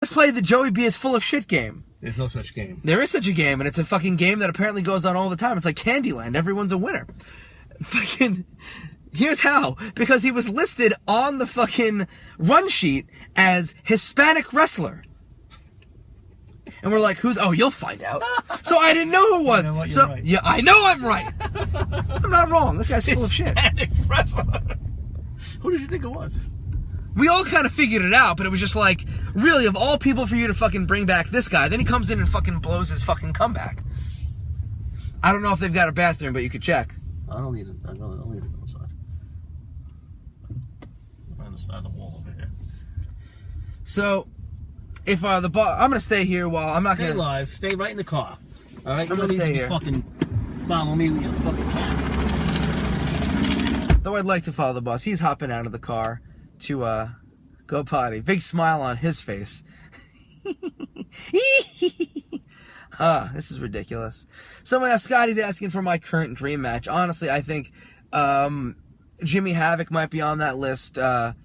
Tim's played the Joey B is full of shit game. There's no such game. There is such a game, and it's a fucking game that apparently goes on all the time. It's like Candyland. Everyone's a winner. Fucking... Here's how. Because he was listed on the fucking run sheet as Hispanic wrestler. And we're like, who's... Oh, you'll find out. So I didn't know who it was. You know what? So You're right. yeah, I know I'm right. I'm not wrong. This guy's full of shit. Hispanic wrestler. Who did you think it was? We all kind of figured it out, but it was just like, really, of all people for you to fucking bring back this guy, then he comes in and fucking blows his fucking comeback. I don't know if they've got a bathroom, but you could check. I don't need it. I don't need it outside. On the side of the wall over here. So, if I'm gonna stay here while I'm not Stay gonna live. Stay right in the car. All right. You I'm don't gonna need stay to be here. fucking follow me with your fucking camera. Though I'd like to follow the boss. He's hopping out of the car to go potty. Big smile on his face. This is ridiculous. Someone asked, Scotty's asking for my current dream match. Honestly, I think Jimmy Havoc might be on that list. Dan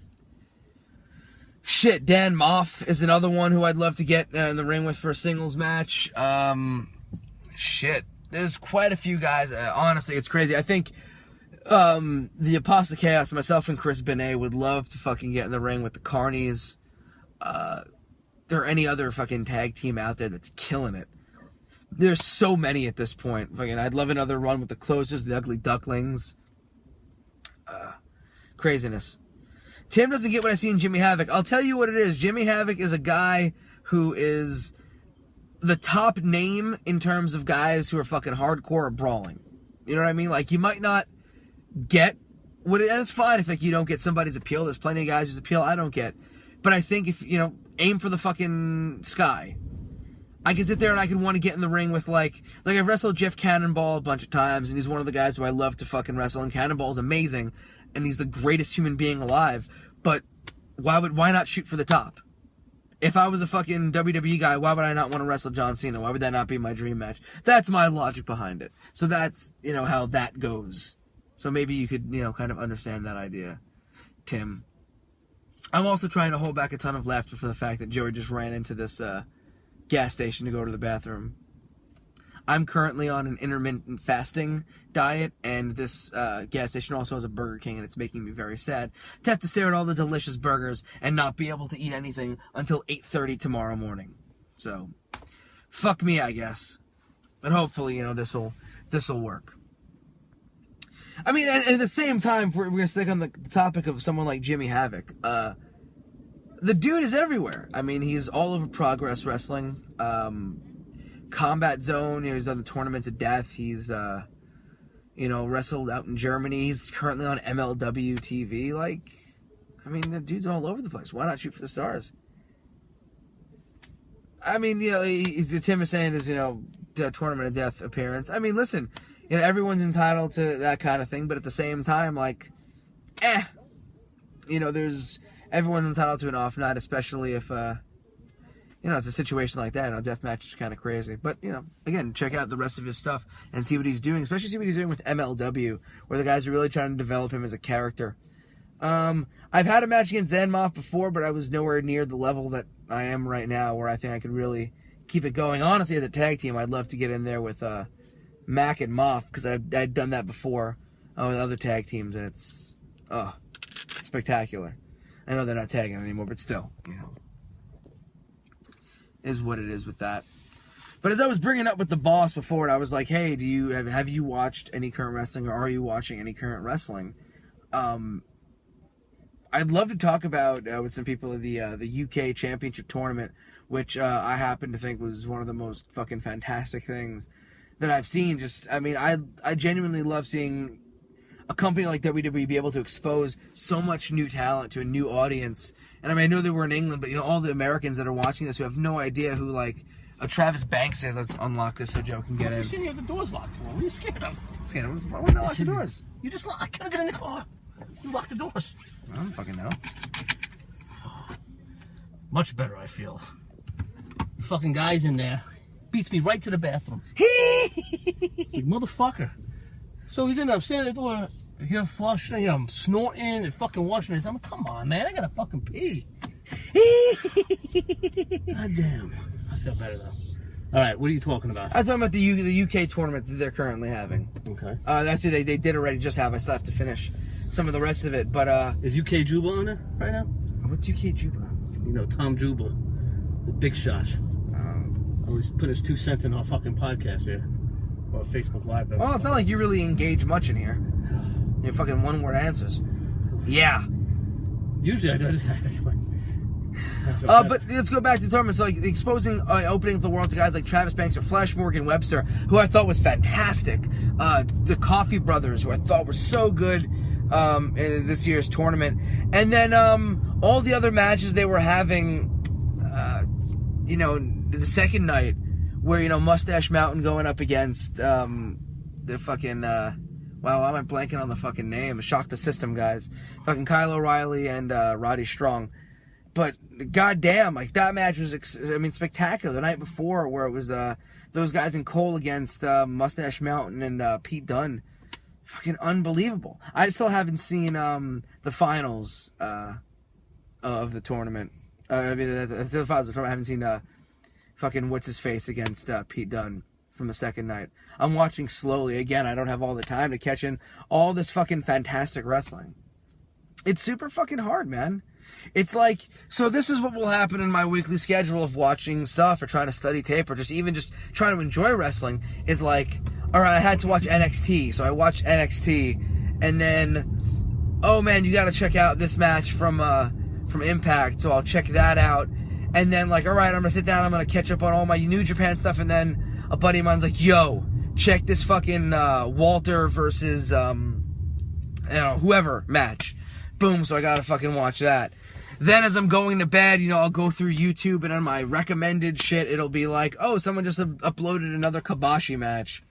Moff is another one who I'd love to get in the ring with for a singles match. There's quite a few guys. Honestly, it's crazy. I think the Apostle Chaos, myself and Chris Benet would love to fucking get in the ring with the Carnies. Or any other fucking tag team out there that's killing it. There's so many at this point. Fucking, I'd love another run with the Closers, the Ugly Ducklings. Craziness. Tim doesn't get what I see in Jimmy Havoc. I'll tell you what it is. Jimmy Havoc is a guy who is the top name in terms of guys who are fucking hardcore at brawling. You know what I mean? Like, you might not get what it is. Fine if like you don't get somebody's appeal. There's plenty of guys whose appeal I don't get. But I think if, you know, aim for the fucking sky. I can sit there and I can want to get in the ring with like I've wrestled Jeff Cannonball a bunch of times, and he's one of the guys who I love to fucking wrestle, and Cannonball's amazing, and he's the greatest human being alive, but why not shoot for the top? If I was a fucking WWE guy, why would I not want to wrestle John Cena? Why would that not be my dream match? That's my logic behind it. So that's, you know, how that goes. So maybe you could, you know, kind of understand that idea, Tim. I'm also trying to hold back a ton of laughter for the fact that Joey just ran into this gas station to go to the bathroom. I'm currently on an intermittent fasting diet, and this gas station also has a Burger King, and it's making me very sad to have to stare at all the delicious burgers and not be able to eat anything until 8:30 tomorrow morning. So, fuck me, I guess. But hopefully, you know, this'll work. I mean, and at the same time, we're going to stick on the topic of someone like Jimmy Havoc. The dude is everywhere. I mean, he's all over Progress Wrestling. Combat Zone, you know, he's done the Tournaments of Death. He's, you know, wrestled out in Germany. He's currently on MLW TV. Like, I mean, the dude's all over the place. Why not shoot for the stars? I mean, you know, Tim is saying is, you know, Tournament of Death appearance. I mean, listen, you know, everyone's entitled to that kind of thing, but at the same time, like, you know, everyone's entitled to an off night, especially if, you know, it's a situation like that. You know, deathmatch is kind of crazy. But, you know, again, check out the rest of his stuff and see what he's doing, especially see what he's doing with MLW, where the guys are really trying to develop him as a character. I've had a match against Zanmoff before, but I was nowhere near the level that I am right now, where I think I could really keep it going. Honestly, as a tag team, I'd love to get in there with Mac and Moff, because I'd done that before with other tag teams, and it's spectacular. I know they're not tagging anymore, but still, you know, is what it is with that. But as I was bringing up with the boss before, I was like, hey, have you watched any current wrestling, or are you watching any current wrestling? I'd love to talk about with some people the UK Championship Tournament, which I happen to think was one of the most fucking fantastic things that I've seen. Just, I mean, I genuinely love seeing a company like WWE be able to expose so much new talent to a new audience. And I mean, I know they were in England, but, you know, all the Americans that are watching this who have no idea who, like, a Travis Banks is. Let's unlock this so Joe can get in. You're sitting here with the doors locked for? What are you scared of? Scared of? Why would I lock the doors? You just I can't get in the car. You locked the doors. I don't fucking know. Much better, I feel. This fucking guy's in there. Beats me right to the bathroom. It's like, motherfucker. So he's in there, I'm standing at the door, here flushing, you know, I'm snorting and fucking washing his. I'm like, come on, man, I gotta fucking pee. God damn. I feel better though. All right, what are you talking about? I was talking about the UK tournament that they're currently having. Okay. That's what they did already just have. I still have to finish some of the rest of it. But is UK Juba on there right now? What's UK Juba? You know, Tom Juba, the big shot. Always put his 2 cents in our fucking podcast here. Or Facebook Live. Well, it's not like you really engage much in here. You're fucking one-word answers. Yeah. Usually I do. But let's go back to the tournament. So, like, exposing, opening up the world to guys like Travis Banks or Flash Morgan Webster, who I thought was fantastic. The Coffee Brothers, who I thought were so good in this year's tournament. And then all the other matches they were having, you know, the second night, where, you know, Mustache Mountain going up against the fucking, wow, why am I blanking on the fucking name? Shock the System guys. Fucking Kyle O'Reilly and Roddy Strong. But goddamn, like that match was, spectacular. The night before, where it was those guys in Cole against Mustache Mountain and Pete Dunne, fucking unbelievable. I still haven't seen the finals of the tournament. The finals of the tournament. I haven't seen fucking what's his face against Pete Dunne from the second night. I'm watching slowly again. I don't have all the time to catch in all this fucking fantastic wrestling. It's super fucking hard, man. It's like, so this is what will happen in my weekly schedule of watching stuff or trying to study tape or just trying to enjoy wrestling is like, all right, I had to watch NXT. So I watched NXT and then, oh man, you got to check out this match from Impact. So I'll check that out. And then like, all right, I'm going to sit down. I'm going to catch up on all my New Japan stuff. And then a buddy of mine's like, yo, check this fucking Walter versus, whoever match. Boom, so I got to fucking watch that. Then as I'm going to bed, you know, I'll go through YouTube and on my recommended shit, it'll be like, oh, someone just uploaded another Kabashi match.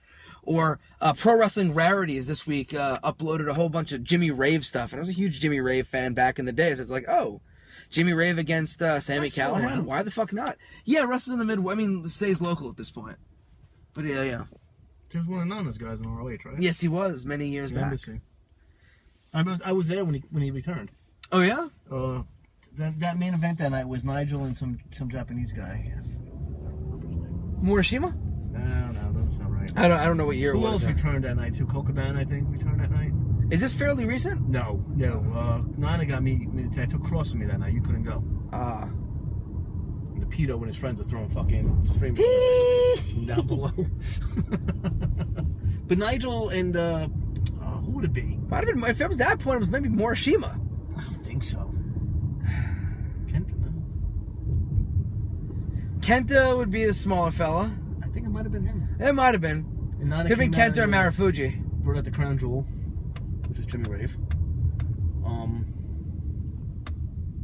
Or Pro Wrestling Rarities this week uploaded a whole bunch of Jimmy Rave stuff. And I was a huge Jimmy Rave fan back in the day. So it's like, oh, Jimmy Rave against Sammy Callahan? Why the fuck not? Yeah, wrestling in the Midwest. I mean, stays local at this point. But yeah. He was one of Nana's guys in ROH, right? Yes, he was many years back. I was there when he returned. Oh, yeah? That main event that night was Nigel and some Japanese guy. Morishima? No, that's not right. I don't know what year it was. Who else returned that night too? Kokoban, I think, returned that night. Is this fairly recent? No. Nana got me. I took cross with me that night. You couldn't go. And the pedo and his friends are throwing fucking streamers down below. But Nigel and who would it be? Might have been, if it was that point, it was maybe Morishima. I don't think so. Kenta would be the smaller fella. I think it might have been him. It might have been. Could have been Kenta or Marufuji. Brought out the crown jewel, which was Jimmy Rave.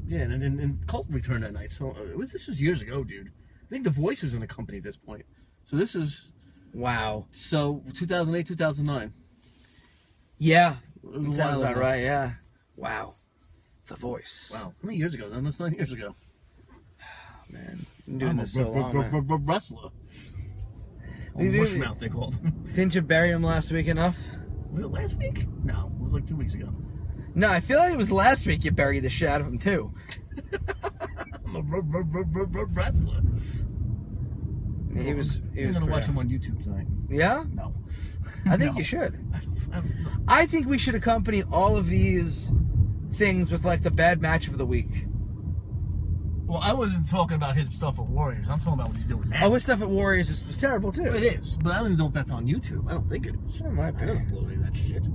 Yeah, and Colt returned that night. So this was years ago, dude. I think The Voice was in the company at this point. So this is... Wow. So 2008, 2009. Yeah. Sounds about right, yeah. Wow. The Voice. Wow. How many years ago then? That's 9 years ago. Oh, man. I'm doing this so long, wrestler. Mushmouth, they called him. Didn't you bury him last week enough? Was it last week? No, it was like 2 weeks ago. No, I feel like it was last week you buried the shit out of him, too. I'm a wrestler. He was I'm going to watch him on YouTube tonight. Yeah? No. I think you should. I think we should accompany all of these things with, like, the bad match of the week. Well, I wasn't talking about his stuff at Warriors. I'm talking about what he's doing now. Oh, his stuff at Warriors is terrible, too. It is, but I don't even know if that's on YouTube. I don't think it is. It might be. I don't upload any of that shit.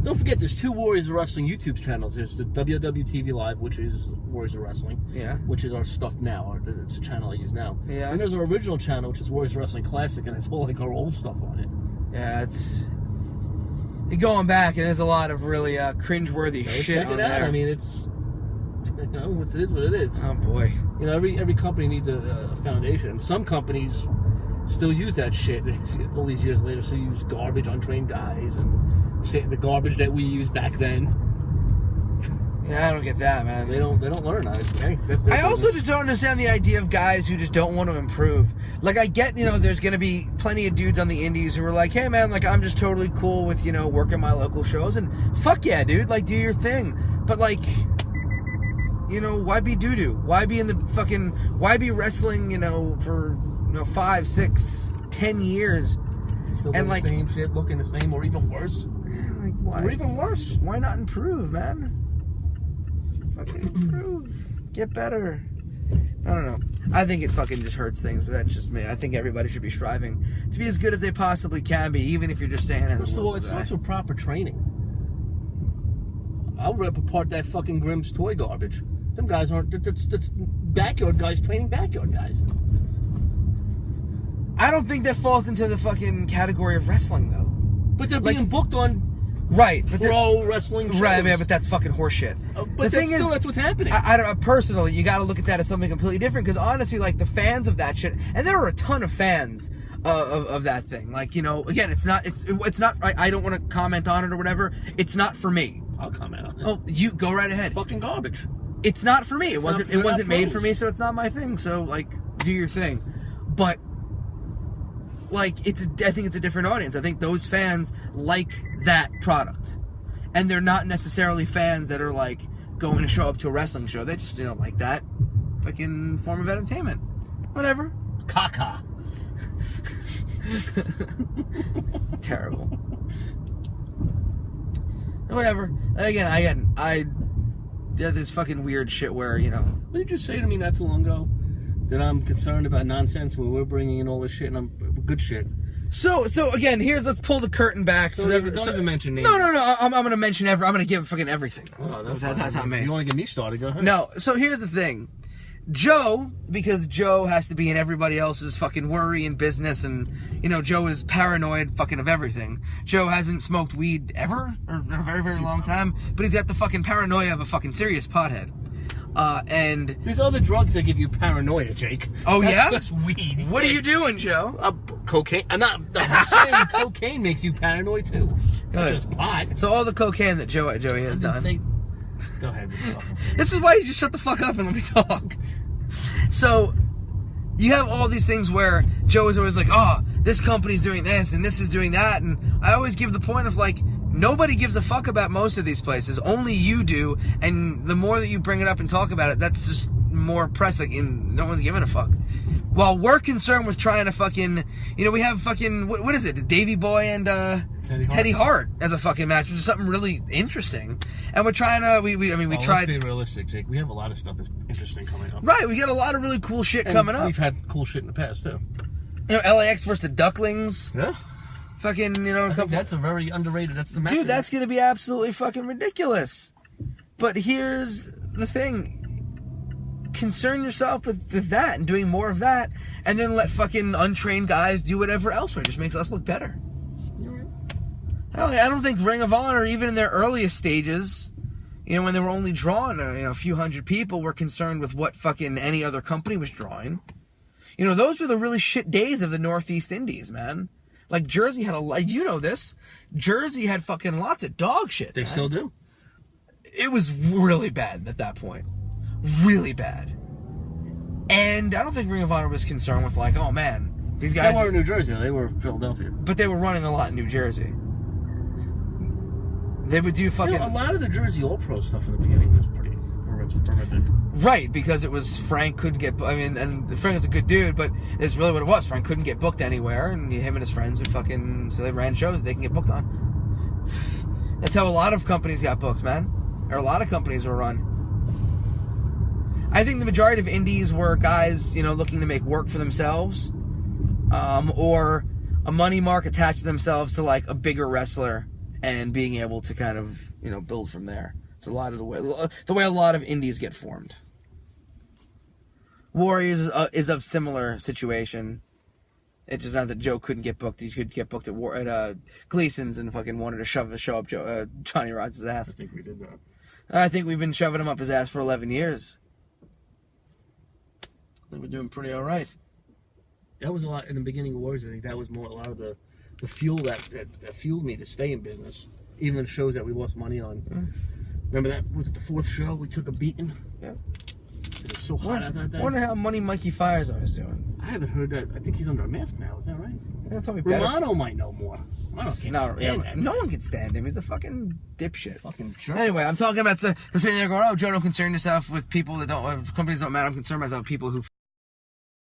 Don't forget, there's 2 Warriors of Wrestling YouTube channels. There's the WWTV Live, which is Warriors of Wrestling. Yeah. Which is our stuff now. It's the channel I use now. Yeah. And there's our original channel, which is Warriors of Wrestling Classic, and it's all like our old stuff on it. Yeah, it's... You're going back, and there's a lot of really cringeworthy shit check it on out. there. I mean, it's... You know, it is what it is. Oh, boy. You know, every company needs a foundation. Some companies still use that shit all these years later. So use garbage, untrained guys, and the garbage that we used back then. Yeah, I don't get that, man. They don't learn. I also just don't understand the idea of guys who just don't want to improve. Like, I get, you know, there's going to be plenty of dudes on the indies who are like, hey, man, like, I'm just totally cool with, you know, working my local shows. And fuck yeah, dude. Like, do your thing. But, like... why be doo-doo? Why be in the fucking, why be wrestling, for 5, 6, 10 years? Still doing the same shit, looking the same, or even worse. Like, why? Or even worse. Why not improve, man? Fucking improve. Get better. I don't know. I think it fucking just hurts things, but that's just me. I think everybody should be striving to be as good as they possibly can be, even if you're just staying in the First of all, it starts with proper training. I'll rip apart that fucking Grimm's toy garbage. Them guys aren't... That's backyard guys training backyard guys. I don't think that falls into the fucking category of wrestling, though. But they're being booked on pro wrestling shows. Right, yeah, but that's fucking horseshit. But the thing is, that's what's happening. I don't personally, you got to look at that as something completely different, because honestly, like, the fans of that shit, and there are a ton of fans of that thing. Like, again, it's not. I don't want to comment on it or whatever. It's not for me. I'll comment on it. Oh, you go right ahead. Fucking garbage. It's not for me. It wasn't made for me, so it's not my thing. So, like, do your thing. But, like, I think it's a different audience. I think those fans like that product. And they're not necessarily fans that are, like, going to show up to a wrestling show. They just, like that fucking form of entertainment. Whatever. Caca. Terrible. Whatever. Again, I did this fucking weird shit where, What did you say to me not too long ago? That I'm concerned about nonsense when we're bringing in all this shit, and good shit. So again, let's pull the curtain back. Don't even mention names. No. I'm gonna mention I'm gonna give fucking everything. Oh, that's not me. You want to get me started? Go ahead. No. So here's the thing. Joe, because Joe has to be in everybody else's fucking worry and business, and Joe is paranoid fucking of everything. Joe hasn't smoked weed ever, or in a very, very long time, but he's got the fucking paranoia of a fucking serious pothead. And there's other drugs that give you paranoia, Jake. Oh, yeah? That's just weed. What are you doing, Joe? Cocaine. I'm saying cocaine makes you paranoid too. Not just pot. So all the cocaine that Joey has done. Go ahead. This is why you just shut the fuck up and let me talk. So you have all these things where Joe is always like, oh, this company's doing this and this is doing that, and I always give the point of, like, nobody gives a fuck about most of these places. Only you do, and the more that you bring it up and talk about it, that's just more press. Like, no one's giving a fuck. While we're concerned with trying to fucking, we have fucking, what is it? Davey Boy and Teddy Hart as a fucking match, which is something really interesting. And we're trying to, we tried. Let's be realistic, Jake. We have a lot of stuff that's interesting coming up. Right, we got a lot of really cool shit coming up. We've had cool shit in the past too. LAX versus the Ducklings. Yeah. Fucking, I think that's a very underrated. That's the match. Dude, that's gonna be absolutely fucking ridiculous. But here's the thing. Concern yourself with that and doing more of that, and then let fucking untrained guys do whatever else, where it just makes us look better. I don't think Ring of Honor, even in their earliest stages, when they were only drawing a few hundred people, were concerned with what fucking any other company was drawing. Those were the really shit days of the Northeast Indies, man. Like, Jersey had this. Jersey had fucking lots of dog shit. They still do. It was really bad at that point. Really bad. And I don't think Ring of Honor was concerned with, like, oh man, these guys. They weren't New Jersey, they were Philadelphia. But they were running a lot in New Jersey. They would do fucking. A lot of the Jersey All Pro stuff in the beginning was pretty horrific. Right, because it was Frank couldn't get. And Frank was a good dude, but it's really what it was. Frank couldn't get booked anywhere, and him and his friends would fucking. So they ran shows they can get booked on. That's how a lot of companies got booked, man. Or a lot of companies were run. I think the majority of indies were guys, looking to make work for themselves, or a money mark attached to themselves to, like, a bigger wrestler and being able to kind of, build from there. It's a lot of the way a lot of indies get formed. Warriors is of similar situation. It's just not that Joe couldn't get booked. He could get booked at Gleason's and fucking wanted to show up Johnny Rod's ass. I think we did that. I think we've been shoving him up his ass for 11 years. I think we're doing pretty all right. That was a lot in the beginning of Wars. I think that was a lot of the fuel that fueled me to stay in business. Even the shows that we lost money on. Remember that? Was it the 4th show? We took a beating. Yeah. It was so hot out that day. Wonder how Money Mikey Firezone is doing. I haven't heard that. I think he's under a mask now. Is that right? That's probably better. Romano might know more. Romano can't stand that. No one can stand him. He's a fucking dipshit. Fucking jerk. Anyway, I'm talking about saying they're going, oh, Joe, don't concern yourself with people that don't, companies don't matter. I'm concerned myself with people who